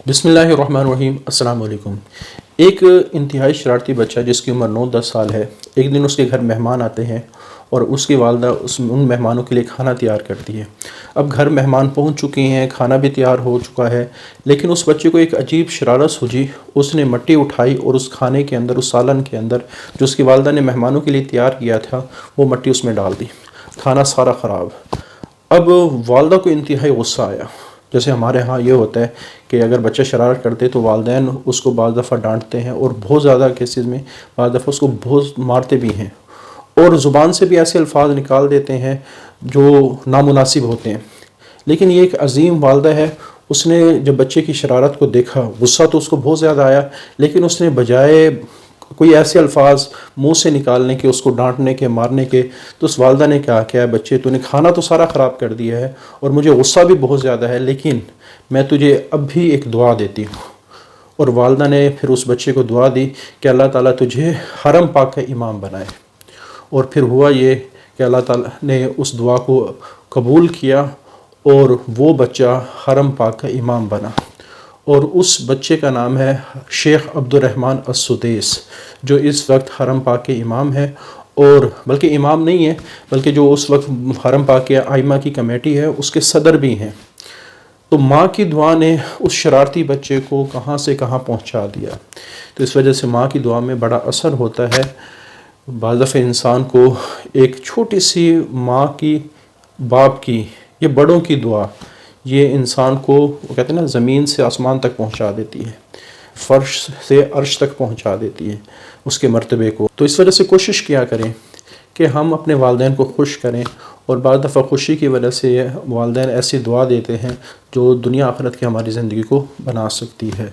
بسم اللہ الرحمن الرحیم۔ السلام علیکم۔ ایک انتہائی شرارتی بچہ جس کی عمر 9-10 سال ہے، ایک دن اس کے گھر مہمان آتے ہیں اور اس کی والدہ ان مہمانوں کے لیے کھانا تیار کرتی ہے۔ اب گھر مہمان پہنچ چکے ہیں، کھانا بھی تیار ہو چکا ہے، لیکن اس بچے کو ایک عجیب شرارت سوچی۔ اس نے مٹی اٹھائی اور اس کھانے کے اندر، اس سالن کے اندر جو اس کی والدہ نے مہمانوں کے لیے تیار کیا تھا، وہ مٹی اس میں ڈال دی۔ کھانا سارا خراب۔ اب والدہ کو انتہائی غصہ آیا۔ جیسے ہمارے ہاں یہ ہوتا ہے کہ اگر بچہ شرارت کرتے تو والدین اس کو بعض دفعہ ڈانٹتے ہیں، اور بہت زیادہ کیسز میں بعض دفعہ اس کو بہت مارتے بھی ہیں، اور زبان سے بھی ایسے الفاظ نکال دیتے ہیں جو نامناسب ہوتے ہیں۔ لیکن یہ ایک عظیم والدہ ہے، اس نے جب بچے کی شرارت کو دیکھا، غصہ تو اس کو بہت زیادہ آیا، لیکن اس نے بجائے کوئی ایسے الفاظ منہ سے نکالنے کے، اس کو ڈانٹنے کے، مارنے کے، تو اس والدہ نے کہا کہ بچے تو نے کھانا تو سارا خراب کر دیا ہے اور مجھے غصہ بھی بہت زیادہ ہے، لیکن میں تجھے اب بھی ایک دعا دیتی ہوں۔ اور والدہ نے پھر اس بچے کو دعا دی کہ اللہ تعالیٰ تجھے حرم پاک کا امام بنائے۔ اور پھر ہوا یہ کہ اللہ تعالیٰ نے اس دعا کو قبول کیا اور وہ بچہ حرم پاک کا امام بنا، اور اس بچے کا نام ہے شیخ عبد الرحمن السدیس، جو اس وقت حرم پاک کے امام ہے، اور بلکہ امام نہیں ہے بلکہ جو اس وقت حرم پاک کے ائمہ کی کمیٹی ہے اس کے صدر بھی ہیں۔ تو ماں کی دعا نے اس شرارتی بچے کو کہاں سے کہاں پہنچا دیا۔ تو اس وجہ سے ماں کی دعا میں بڑا اثر ہوتا ہے۔ بعض دفعہ انسان کو ایک چھوٹی سی ماں کی، باپ کی، یہ بڑوں کی دعا، یہ انسان کو، وہ کہتے ہیں نا، زمین سے آسمان تک پہنچا دیتی ہے، فرش سے عرش تک پہنچا دیتی ہے اس کے مرتبے کو۔ تو اس وجہ سے کوشش کیا کریں کہ ہم اپنے والدین کو خوش کریں، اور بعض دفعہ خوشی کی وجہ سے والدین ایسی دعا دیتے ہیں جو دنیا آخرت کی ہماری زندگی کو بنا سکتی ہے۔